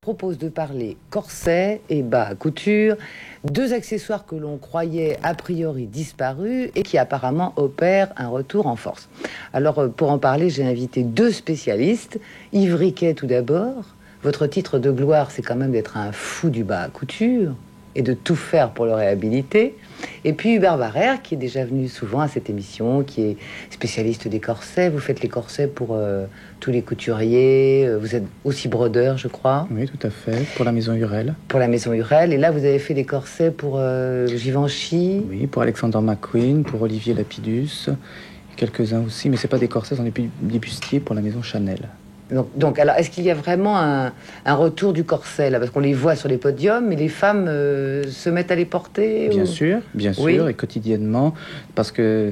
Propose de parler corset et bas à couture, deux accessoires que l'on croyait a priori disparus et qui apparemment opèrent un retour en force. Alors pour en parler, j'ai invité deux spécialistes. Yves Riquet tout d'abord. Votre titre de gloire, c'est quand même d'être un fou du bas à couture et de tout faire pour le réhabiliter. Et puis Hubert Barrère, qui est déjà venu souvent à cette émission, qui est spécialiste des corsets. Vous faites les corsets pour tous les couturiers. Vous êtes aussi brodeur, je crois. Oui, tout à fait, pour la maison Hurel. Pour la maison Hurel. Et là, vous avez fait des corsets pour Givenchy. Oui, pour Alexander McQueen, pour Olivier Lapidus, et quelques-uns aussi. Mais c'est pas des corsets, c'en est des bustiers pour la maison Chanel. Donc, alors, est-ce qu'il y a vraiment un retour du corset, là? Parce qu'on les voit sur les podiums, mais les femmes se mettent à les porter Bien ou... sûr, Oui. et quotidiennement, parce que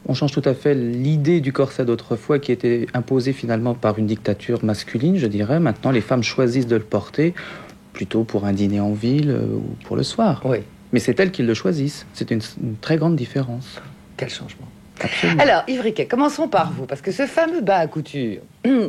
on change tout à fait l'idée du corset d'autrefois qui était imposée finalement par une dictature masculine, je dirais. Maintenant, les femmes choisissent de le porter plutôt pour un dîner en ville ou pour le soir. Oui. Mais c'est elles qui le choisissent. C'est une très grande différence. Quel changement. Absolument. Alors, Yves Riquet, commençons par vous, parce que ce fameux bas à couture,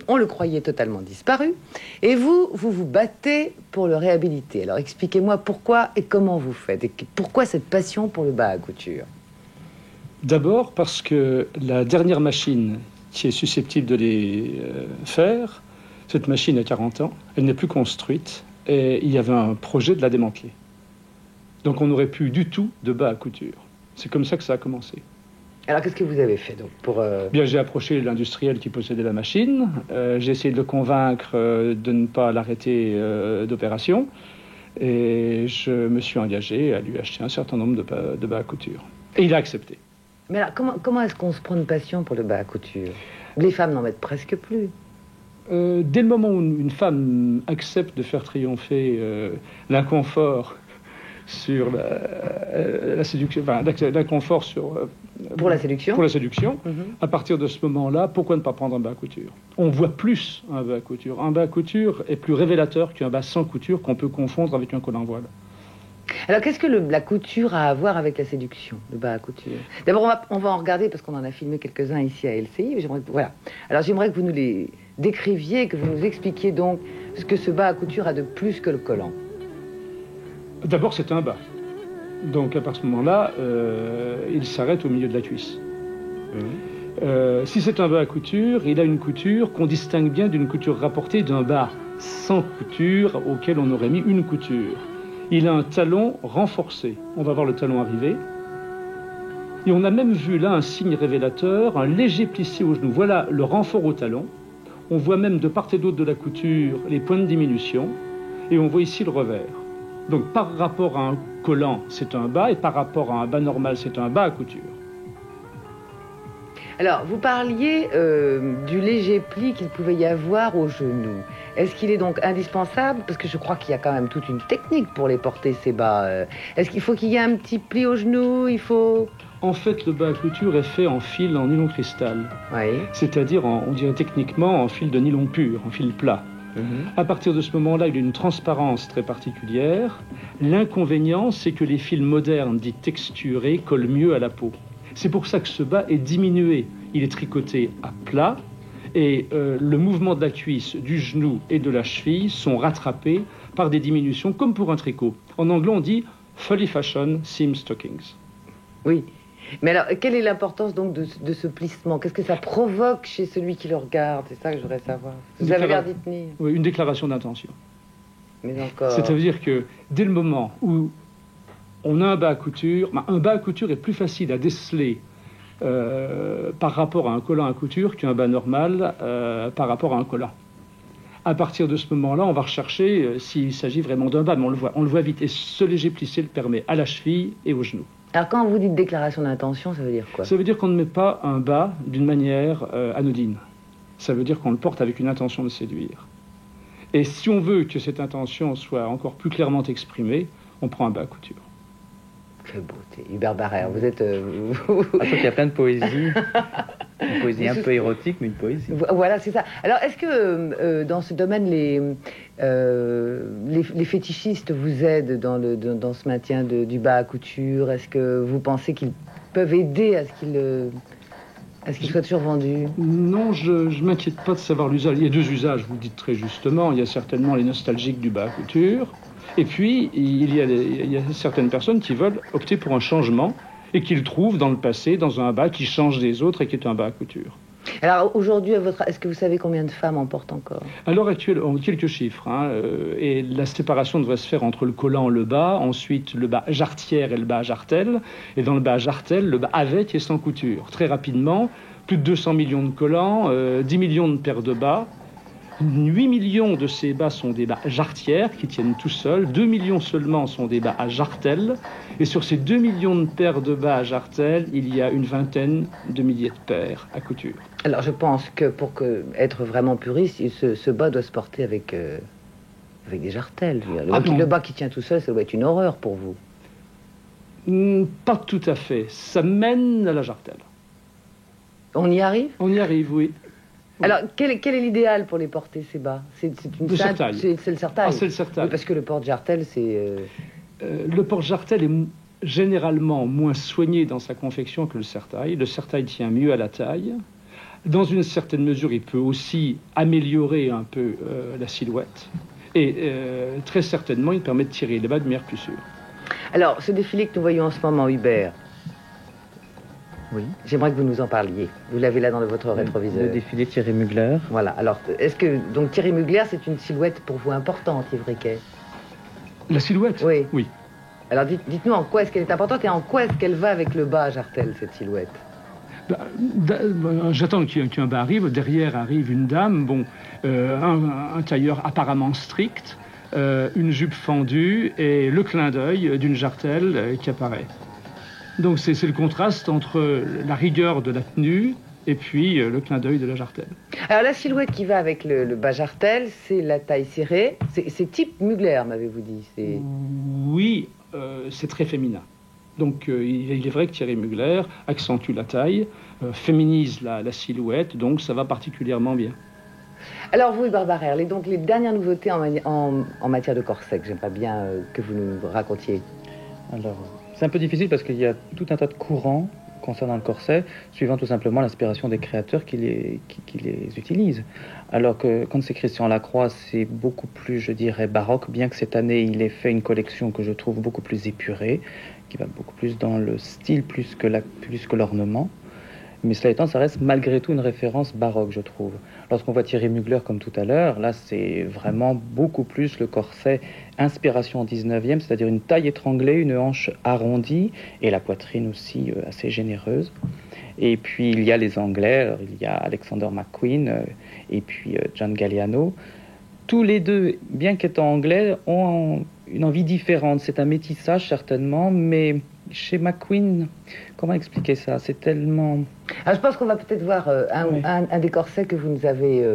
on le croyait totalement disparu, et vous vous battez pour le réhabiliter. Alors, expliquez-moi pourquoi et comment vous faites, et pourquoi cette passion pour le bas à couture? D'abord parce que la dernière machine qui est susceptible de les faire, cette machine a 40 ans, elle n'est plus construite, et il y avait un projet de la démanteler. Donc on n'aurait plus du tout de bas à couture. C'est comme ça que ça a commencé. Alors, qu'est-ce que vous avez fait donc pour... Bien, j'ai approché l'industriel qui possédait la machine. J'ai essayé de le convaincre de ne pas l'arrêter d'opération. Et je me suis engagé à lui acheter un certain nombre de bas à couture. Et il a accepté. Mais alors, comment est-ce qu'on se prend une passion pour le bas à couture? Les femmes n'en mettent presque plus. Dès le moment où une femme accepte de faire triompher l'inconfort sur la séduction, enfin, l'inconfort sur... Pour la séduction. Pour la séduction. À partir de ce moment-là, pourquoi ne pas prendre un bas à couture? On voit plus un bas à couture. Un bas à couture est plus révélateur qu'un bas sans couture qu'on peut confondre avec un col en voile. Alors, qu'est-ce que la couture a à voir avec la séduction, le bas à couture? D'abord, on va en regarder, parce qu'on en a filmé quelques-uns ici à LCI. Voilà. Alors, j'aimerais que vous nous les décriviez, que vous nous expliquiez donc ce que ce bas à couture a de plus que le collant. D'abord, c'est un bas. Donc, à partir de ce moment-là, il s'arrête au milieu de la cuisse. Si c'est un bas à couture, il a une couture qu'on distingue bien d'une couture rapportée d'un bas sans couture auquel on aurait mis une couture. Il a un talon renforcé. On va voir le talon arriver. Et on a même vu là un signe révélateur, un léger plissé au genou. Voilà le renfort au talon. On voit même de part et d'autre de la couture les points de diminution. Et on voit ici le revers. Donc par rapport à un collant, c'est un bas, et par rapport à un bas normal, c'est un bas à couture. Alors, vous parliez du léger pli qu'il pouvait y avoir au genou. Est-ce qu'il est donc indispensable? Parce que je crois qu'il y a quand même toute une technique pour les porter, ces bas. Est-ce qu'il faut qu'il y ait un petit pli au genou? Il faut... En fait, le bas à couture est fait en fil en nylon cristal. Oui. C'est-à-dire, on dirait techniquement, en fil de nylon pur, en fil plat. À partir de ce moment-là, il y a une transparence très particulière. L'inconvénient, c'est que les fils modernes, dits texturés, collent mieux à la peau. C'est pour ça que ce bas est diminué. Il est tricoté à plat et le mouvement de la cuisse, du genou et de la cheville sont rattrapés par des diminutions comme pour un tricot. En anglais, on dit « fully fashion seam stockings ». Oui. Mais alors, quelle est l'importance donc de ce plissement? Qu'est-ce que ça provoque chez celui qui le regarde? C'est ça que je voudrais savoir. Vous avez l'air d'y tenir. Oui, une déclaration d'intention. Mais encore... C'est-à-dire que dès le moment où on a un bas à couture, un bas à couture est plus facile à déceler par rapport à un collant à couture qu'un bas normal par rapport à un collant. À partir de ce moment-là, on va rechercher s'il s'agit vraiment d'un bas, mais on le voit vite. Et ce léger plissé le permet à la cheville et au genou. Alors quand vous dites déclaration d'intention, ça veut dire quoi? Ça veut dire qu'on ne met pas un bas d'une manière anodine. Ça veut dire qu'on le porte avec une intention de séduire. Et si on veut que cette intention soit encore plus clairement exprimée, on prend un bas à couture. Quelle beauté. Hubert Barrère, vous êtes... Il y a plein de poésie. Une poésie un peu érotique, mais une poésie. Voilà, c'est ça. Alors, est-ce que dans ce domaine, les fétichistes vous aident dans ce maintien du bas à couture? Est-ce que vous pensez qu'ils peuvent aider à ce qu'il Est-ce qu'il soit toujours vendu? Non, je ne m'inquiète pas de savoir l'usage. Il y a deux usages, vous le dites très justement. Il y a certainement les nostalgiques du bas à couture. Et puis, il y a certaines personnes qui veulent opter pour un changement et qui le trouvent dans le passé, dans un bas qui change des autres et qui est un bas à couture. Alors aujourd'hui, est-ce que vous savez combien de femmes en portent encore? À l'heure actuelle, on a quelques chiffres. Et la séparation devrait se faire entre le collant et le bas, ensuite le bas jarretière et le bas jartel. Et dans le bas jartel, le bas avec et sans couture. Très rapidement, plus de 200 millions de collants, 10 millions de paires de bas. 8 millions de ces bas sont des bas jarretières qui tiennent tout seuls. 2 millions seulement sont des bas à jartel. Et sur ces 2 millions de paires de bas à jartel, il y a une vingtaine de milliers de paires à couture. Alors je pense que être vraiment puriste, ce bas doit se porter avec des jartelles. Le bas qui tient tout seul, ça doit être une horreur pour vous. Pas tout à fait. Ça mène à la jartelle. On y arrive? On y arrive, oui. Alors, quel est l'idéal pour les porter, ces bas? C'est le sertail. C'est le sertail. Ah, c'est le sertail. Oui, parce que le porte-jartel, c'est... Le porte-jartel est généralement moins soigné dans sa confection que le sertail. Le sertail tient mieux à la taille. Dans une certaine mesure, il peut aussi améliorer un peu la silhouette. Et très certainement, il permet de tirer les bas de manière plus sûre. Alors, ce défilé que nous voyons en ce moment, Hubert, Oui. j'aimerais que vous nous en parliez. Vous l'avez là dans votre rétroviseur. Le défilé Thierry Mugler. Voilà. Alors, est-ce que... Donc, Thierry Mugler, c'est une silhouette pour vous importante, Yves Riquet? La silhouette? Oui. Oui. Alors, dites-nous en quoi est-ce qu'elle est importante et en quoi est-ce qu'elle va avec le bas à jartel, cette silhouette? J'attends qu'un bas arrive. Derrière arrive une dame, un tailleur apparemment strict, une jupe fendue et le clin d'œil d'une jartelle qui apparaît. Donc c'est le contraste entre la rigueur de la tenue et puis le clin d'œil de la jartelle. Alors la silhouette qui va avec le bas jartel, c'est la taille serrée. C'est type Mugler, m'avez-vous dit? Oui, c'est très féminin. Donc il est vrai que Thierry Mugler accentue la taille, féminise la silhouette, donc ça va particulièrement bien. Alors vous, Barbara Herlé, donc les dernières nouveautés en matière de corset, que j'aimerais bien que vous nous racontiez. Alors, c'est un peu difficile parce qu'il y a tout un tas de courants concernant le corset, suivant tout simplement l'inspiration des créateurs qui les utilisent. Alors que quand c'est Christian Lacroix, c'est beaucoup plus, je dirais, baroque, bien que cette année, il ait fait une collection que je trouve beaucoup plus épurée, qui va beaucoup plus dans le style plus que l'ornement. Mais cela étant, ça reste malgré tout une référence baroque, je trouve. Lorsqu'on voit Thierry Mugler comme tout à l'heure, là, c'est vraiment beaucoup plus le corset inspiration 19e, c'est-à-dire une taille étranglée, une hanche arrondie et la poitrine aussi assez généreuse. Et puis, il y a les Anglais, alors, il y a Alexander McQueen et puis John Galliano. Tous les deux, bien qu'étant anglais, ont une envie différente. C'est un métissage, certainement, mais chez McQueen, comment expliquer ça? C'est tellement... Alors, je pense qu'on va peut-être voir un des corsets que vous nous avez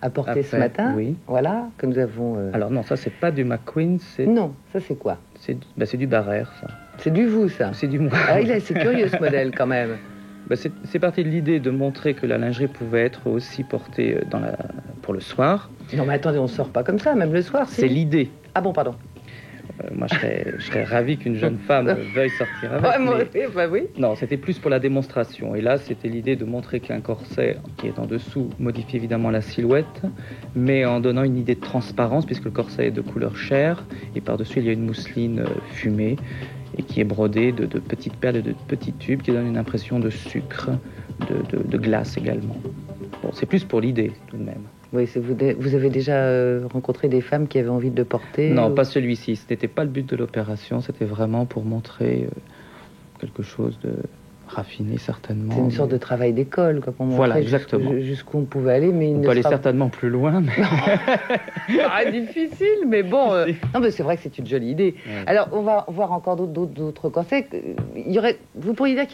apporté ce matin. Oui. Voilà, que nous avons... Alors non, ça, c'est pas du McQueen, c'est... Non, ça c'est quoi? C'est du Barrère, ça. C'est du vous, ça? C'est du moi. Ah, c'est curieux, ce modèle, quand même. C'est parti de l'idée de montrer que la lingerie pouvait être aussi portée pour le soir. Non, mais attendez, on sort pas comme ça, même le soir. C'est l'idée. Ah bon, pardon. Moi, je serais ravi qu'une jeune femme veuille sortir avec. Ouais, moi, oui. Non, c'était plus pour la démonstration. Et là, c'était l'idée de montrer qu'un corset qui est en dessous modifie évidemment la silhouette, mais en donnant une idée de transparence, puisque le corset est de couleur chair, et par-dessus, il y a une mousseline fumée, et qui est brodée de petites perles et de petits tubes qui donnent une impression de sucre, de glace également. Bon, c'est plus pour l'idée, tout de même. Oui, vous avez déjà rencontré des femmes qui avaient envie de le porter? Non, pas celui-ci. Ce n'était pas le but de l'opération. C'était vraiment pour montrer quelque chose de raffiné, certainement. C'est une sorte de travail d'école, quoi, pour montrer voilà, exactement. Jusqu'où on pouvait aller. Mais on peut aller certainement plus loin. Mais... ah, difficile, mais bon. Non, mais c'est vrai que c'est une jolie idée. Ouais. Alors, on va voir encore d'autres corsets. Vous pourriez dire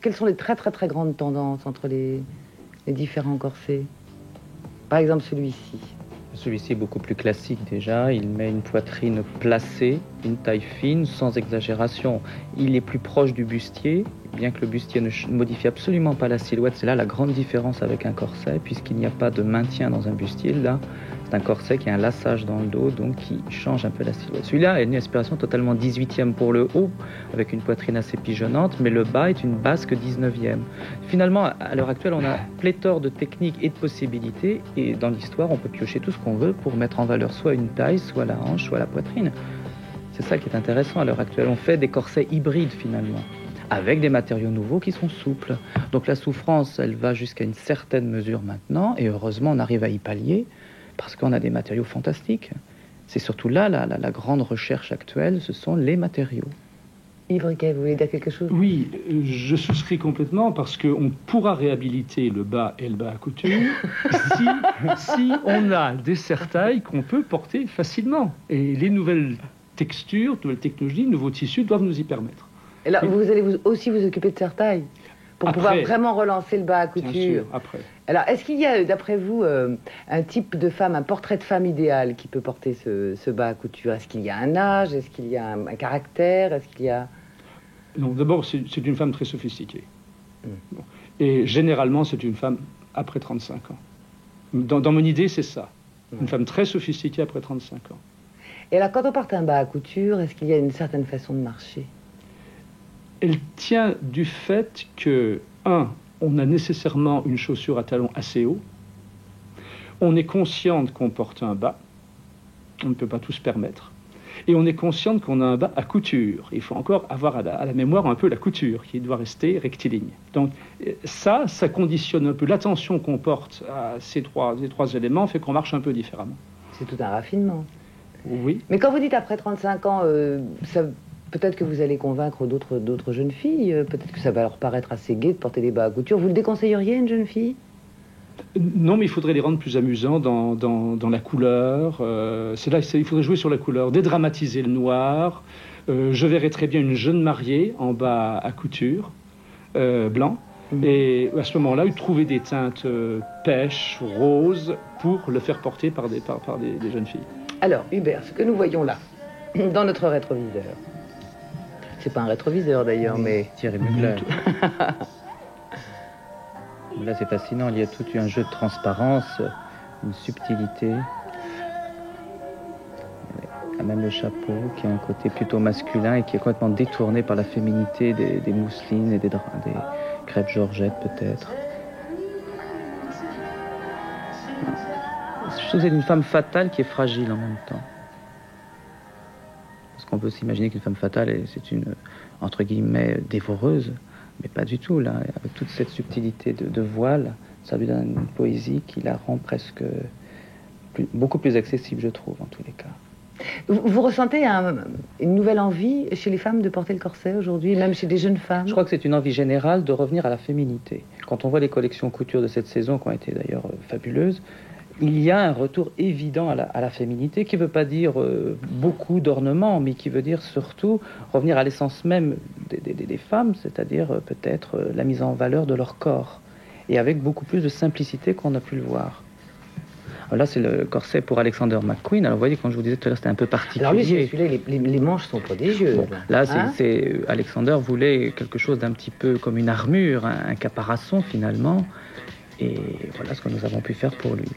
quelles sont les très, très, très grandes tendances entre les différents corsets? Par exemple, celui-ci. Celui-ci est beaucoup plus classique déjà. Il met une poitrine placée, une taille fine, sans exagération. Il est plus proche du bustier, bien que le bustier ne modifie absolument pas la silhouette. C'est là la grande différence avec un corset, puisqu'il n'y a pas de maintien dans un bustier. Là, C'est un corset qui a un lassage dans le dos, donc qui change un peu la silhouette. Celui-là a une inspiration totalement 18e pour le haut, avec une poitrine assez pigeonnante, mais le bas est une basque 19e. Finalement, à l'heure actuelle, on a pléthore de techniques et de possibilités, et dans l'histoire, on peut piocher tout ce qu'on veut pour mettre en valeur soit une taille, soit la hanche, soit la poitrine. C'est ça qui est intéressant à l'heure actuelle. On fait des corsets hybrides finalement, avec des matériaux nouveaux qui sont souples. Donc la souffrance, elle va jusqu'à une certaine mesure maintenant, et heureusement, on arrive à y pallier, parce qu'on a des matériaux fantastiques. C'est surtout là la grande recherche actuelle, ce sont les matériaux. Yves Riquet, vous voulez dire quelque chose? Oui, je souscris complètement parce qu'on pourra réhabiliter le bas et le bas à couture si on a des serre-tailles qu'on peut porter facilement. Et les nouvelles textures, nouvelles technologies, nouveaux tissus doivent nous y permettre. Et là, vous allez aussi vous occuper de serre-taille pour après, pouvoir vraiment relancer le bas à couture. Bien sûr, après. Alors, est-ce qu'il y a, d'après vous, un type de femme, un portrait de femme idéal qui peut porter ce bas à couture? Est-ce qu'il y a un âge? Est-ce qu'il y a un caractère? Est-ce qu'il y a... Non, d'abord, c'est une femme très sophistiquée. Bon. Et généralement, c'est une femme après 35 ans. Dans mon idée, c'est ça. Une femme très sophistiquée après 35 ans. Et alors, quand on porte un bas à couture, est-ce qu'il y a une certaine façon de marcher? Elle tient du fait que, on a nécessairement une chaussure à talons assez hauts. On est consciente qu'on porte un bas. On ne peut pas tout se permettre. Et on est consciente qu'on a un bas à couture. Il faut encore avoir à la mémoire un peu la couture, qui doit rester rectiligne. Donc ça conditionne un peu l'attention qu'on porte à ces trois éléments, fait qu'on marche un peu différemment. C'est tout un raffinement. Oui. Mais quand vous dites après 35 ans, peut-être que vous allez convaincre d'autres jeunes filles, peut-être que ça va leur paraître assez gai de porter des bas à couture. Vous le déconseilleriez à une jeune fille? Non, mais il faudrait les rendre plus amusants dans la couleur. C'est là, il faudrait jouer sur la couleur, dédramatiser le noir. Je verrais très bien une jeune mariée en bas à couture, blanc. Et à ce moment-là, trouver des teintes pêche, rose, pour le faire porter par des jeunes filles. Alors, Hubert, ce que nous voyons là, dans notre rétroviseur, c'est pas un rétroviseur d'ailleurs, mais... Thierry Mugler. Là, c'est fascinant, il y a tout un jeu de transparence, une subtilité. Il y a même le chapeau qui a un côté plutôt masculin et qui est complètement détourné par la féminité des mousselines et des crêpes georgettes peut-être. Je trouve que c'est une femme fatale qui est fragile en même temps. Parce qu'on peut s'imaginer qu'une femme fatale, c'est une, entre guillemets, dévoreuse. Mais pas du tout, là. Avec toute cette subtilité de voile, ça lui donne une poésie qui la rend presque beaucoup plus accessible, je trouve, en tous les cas. Vous ressentez une nouvelle envie chez les femmes de porter le corset aujourd'hui, même chez des jeunes femmes? Je crois que c'est une envie générale de revenir à la féminité. Quand on voit les collections couture de cette saison, qui ont été d'ailleurs fabuleuses, il y a un retour évident à la féminité, qui ne veut pas dire beaucoup d'ornements, mais qui veut dire surtout revenir à l'essence même des femmes, c'est-à-dire peut-être la mise en valeur de leur corps, et avec beaucoup plus de simplicité qu'on a pu le voir. Alors là, c'est le corset pour Alexander McQueen. Alors vous voyez, quand je vous disais tout à l'heure, c'était un peu particulier. Alors lui, celui-là, les manches sont prodigieuses. Bon, là, Alexander voulait quelque chose d'un petit peu comme une armure, un caparaçon finalement, et voilà ce que nous avons pu faire pour lui.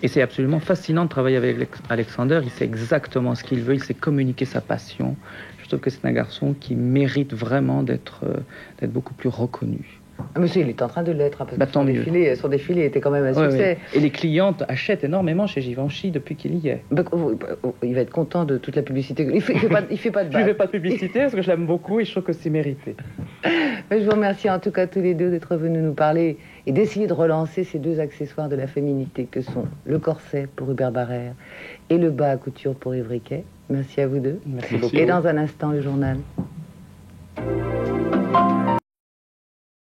Et c'est absolument fascinant de travailler avec Alexander. Il sait exactement ce qu'il veut, il sait communiquer sa passion. Je trouve que c'est un garçon qui mérite vraiment d'être beaucoup plus reconnu. Ah, monsieur, il est en train de l'être, parce que son défilé était quand même un succès. Et les clientes achètent énormément chez Givenchy depuis qu'il y est. Il va être content de toute la publicité. Il fait pas de Je ne fais pas de publicité parce que je l'aime beaucoup et je trouve que c'est mérité. Mais je vous remercie en tout cas tous les deux d'être venus nous parler et d'essayer de relancer ces deux accessoires de la féminité que sont le corset pour Hubert Barrère et le bas à couture pour Yves Riquet. Merci à vous deux. Merci beaucoup. Et dans un instant, le journal.